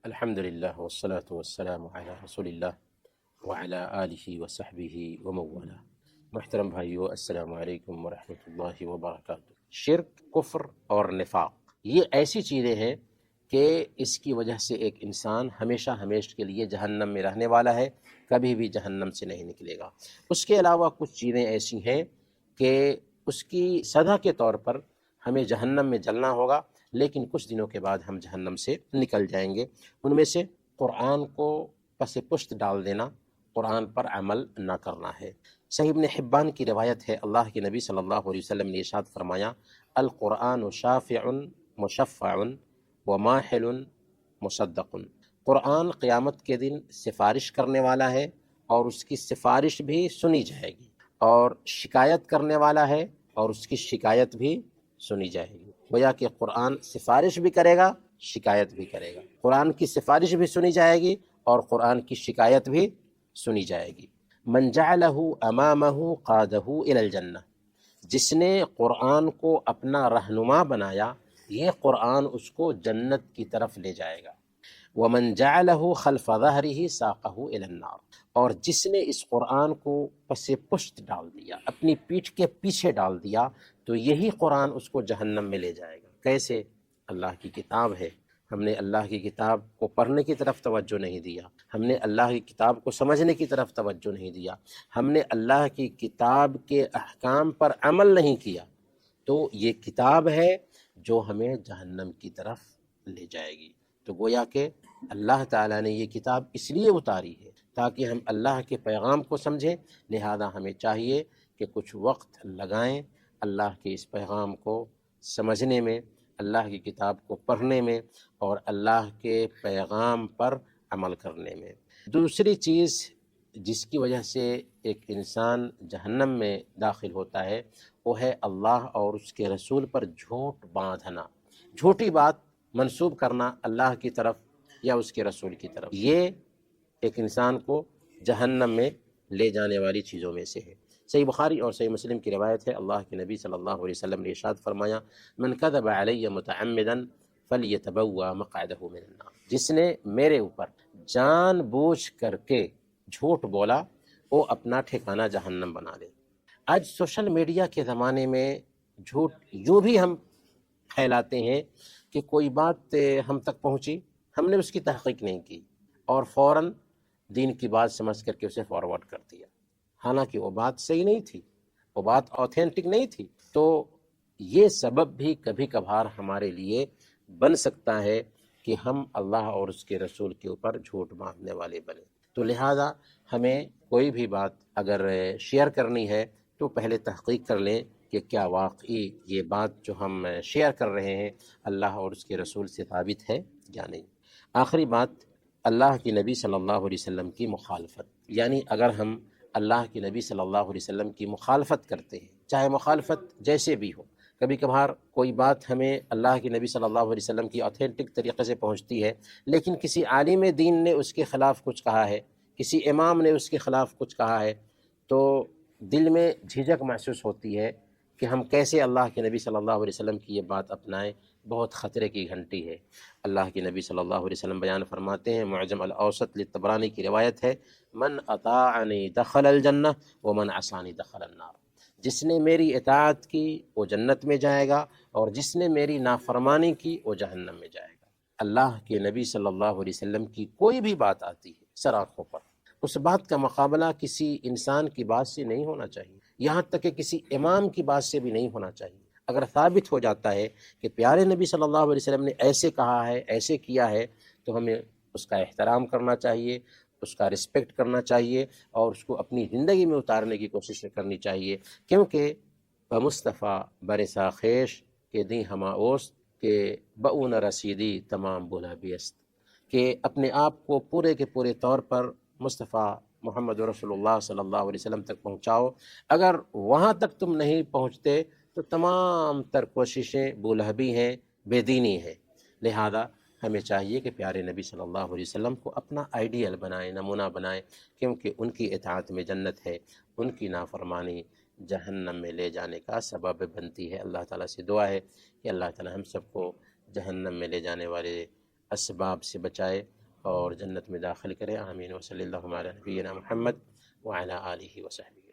الحمد للہ والصلاة والسلام علی رسول اللہ وعلی آلہ وصحبہ ومن محترم بھائیو، السلام علیکم ورحمۃ اللہ وبرکاتہ۔ شرک، کفر اور نفاق یہ ایسی چیزیں ہیں کہ اس کی وجہ سے ایک انسان ہمیشہ ہمیشہ کے لیے جہنم میں رہنے والا ہے، کبھی بھی جہنم سے نہیں نکلے گا۔ اس کے علاوہ کچھ چیزیں ایسی ہیں کہ اس کی سزا کے طور پر ہمیں جہنم میں جلنا ہوگا، لیکن کچھ دنوں کے بعد ہم جہنم سے نکل جائیں گے۔ ان میں سے قرآن کو پس پشت ڈال دینا، قرآن پر عمل نہ کرنا ہے۔ صحیح ابن حبان کی روایت ہے، اللہ کے نبی صلی اللہ علیہ وسلم نے ارشاد فرمایا، القرآن شافع مشفع وماحل مصدق۔ قرآن قیامت کے دن سفارش کرنے والا ہے اور اس کی سفارش بھی سنی جائے گی، اور شکایت کرنے والا ہے اور اس کی شکایت بھی سنی جائے گی۔ گویا کہ قرآن سفارش بھی کرے گا، شکایت بھی کرے گا۔ قرآن کی سفارش بھی سنی جائے گی اور قرآن کی شکایت بھی سنی جائے گی۔ من جعلہ امامہ قادہ الی الجنہ، جس نے قرآن کو اپنا رہنما بنایا، یہ قرآن اس کو جنت کی طرف لے جائے گا۔ ومن جعلہ خلف ظہرہ ساقہ الی النار، اور جس نے اس قرآن کو پس پشت ڈال دیا، اپنی پیٹھ کے پیچھے ڈال دیا، تو یہی قرآن اس کو جہنم میں لے جائے گا۔ کیسے؟ اللہ کی کتاب ہے، ہم نے اللہ کی کتاب کو پڑھنے کی طرف توجہ نہیں دیا، ہم نے اللہ کی کتاب کو سمجھنے کی طرف توجہ نہیں دیا، ہم نے اللہ کی کتاب کے احکام پر عمل نہیں کیا، تو یہ کتاب ہے جو ہمیں جہنم کی طرف لے جائے گی۔ تو گویا کہ اللہ تعالیٰ نے یہ کتاب اس لیے اتاری ہے تاکہ ہم اللہ کے پیغام کو سمجھیں، لہذا ہمیں چاہیے کہ کچھ وقت لگائیں اللہ کے اس پیغام کو سمجھنے میں، اللہ کی کتاب کو پڑھنے میں اور اللہ کے پیغام پر عمل کرنے میں۔ دوسری چیز جس کی وجہ سے ایک انسان جہنم میں داخل ہوتا ہے، وہ ہے اللہ اور اس کے رسول پر جھوٹ باندھنا، جھوٹی بات منسوب کرنا اللہ کی طرف یا اس کے رسول کی طرف۔ یہ ایک انسان کو جہنم میں لے جانے والی چیزوں میں سے ہے۔ صحیح بخاری اور صحیح مسلم کی روایت ہے، اللہ کے نبی صلی اللہ علیہ وسلم نے ارشاد فرمایا، من کذب علی متعمدا فلیتبوأ مقعدہ من النار، جس نے میرے اوپر جان بوجھ کر کے جھوٹ بولا، وہ اپنا ٹھکانہ جہنم بنا لے۔ آج سوشل میڈیا کے زمانے میں جھوٹ یوں بھی ہم پھیلاتے ہیں کہ کوئی بات ہم تک پہنچی، ہم نے اس کی تحقیق نہیں کی اور فوراً دین کی بات سمجھ کر کے اسے فارورڈ کر دیا، حالانکہ وہ بات صحیح نہیں تھی، وہ بات آتھینٹک نہیں تھی۔ تو یہ سبب بھی کبھی کبھار ہمارے لیے بن سکتا ہے کہ ہم اللہ اور اس کے رسول کے اوپر جھوٹ باندھنے والے بنیں۔ تو لہٰذا ہمیں کوئی بھی بات اگر شیئر کرنی ہے تو پہلے تحقیق کر لیں کہ کیا واقعی یہ بات جو ہم شیئر کر رہے ہیں اللہ اور اس کے رسول سے ثابت ہے یا نہیں۔ آخری بات، اللہ کے نبی صلی اللہ علیہ وسلم کی مخالفت، یعنی اگر ہم اللہ کے نبی صلی اللہ علیہ وسلم کی مخالفت کرتے ہیں، چاہے مخالفت جیسے بھی ہو، کبھی کبھار کوئی بات ہمیں اللہ کے نبی صلی اللہ علیہ وسلم کی آتھینٹک طریقے سے پہنچتی ہے، لیکن کسی عالم دین نے اس کے خلاف کچھ کہا ہے، کسی امام نے اس کے خلاف کچھ کہا ہے، تو دل میں جھجک محسوس ہوتی ہے کہ ہم کیسے اللہ کے نبی صلی اللہ علیہ وسلم کی یہ بات اپنائیں۔ بہت خطرے کی گھنٹی ہے۔ اللہ کے نبی صلی اللہ علیہ وسلم بیان فرماتے ہیں، معجم الاوسط للطبرانی کی روایت ہے، من اطاعنی دخل الجنہ ومن عصانی دخل النار، جس نے میری اطاعت کی وہ جنت میں جائے گا اور جس نے میری نافرمانی کی وہ جہنم میں جائے گا۔ اللہ کے نبی صلی اللہ علیہ وسلم کی کوئی بھی بات آتی ہے سر آنکھوں پر، اس بات کا مقابلہ کسی انسان کی بات سے نہیں ہونا چاہیے، یہاں تک کہ کسی امام کی بات سے بھی نہیں ہونا چاہیے۔ اگر ثابت ہو جاتا ہے کہ پیارے نبی صلی اللہ علیہ وسلم نے ایسے کہا ہے، ایسے کیا ہے، تو ہمیں اس کا احترام کرنا چاہیے، اس کا رسپیکٹ کرنا چاہیے اور اس کو اپنی زندگی میں اتارنے کی کوشش کرنی چاہیے، کیونکہ بمصطفیٰ برسا خیش کے دیں ہما اوست کہ بؤن رسیدی تمام بولا بیست، کہ اپنے آپ کو پورے کے پورے طور پر مصطفیٰ محمد رسول اللہ صلی اللہ علیہ وسلم تک پہنچاؤ۔ اگر وہاں تک تم نہیں پہنچتے تو تمام تر کوششیں بولہبی ہیں، بے دینی ہیں۔ لہذا ہمیں چاہیے کہ پیارے نبی صلی اللہ علیہ وسلم کو اپنا آئیڈیل بنائیں، نمونہ بنائیں، کیونکہ ان کی اطاعت میں جنت ہے، ان کی نافرمانی جہنم میں لے جانے کا سبب بنتی ہے۔ اللہ تعالیٰ سے دعا ہے کہ اللہ تعالیٰ ہم سب کو جہنم میں لے جانے والے اسباب سے بچائے اور جنت میں داخل کرے. آمین. وصلی اللہ علی نبینا محمد وعلی آلہ وصحبہ.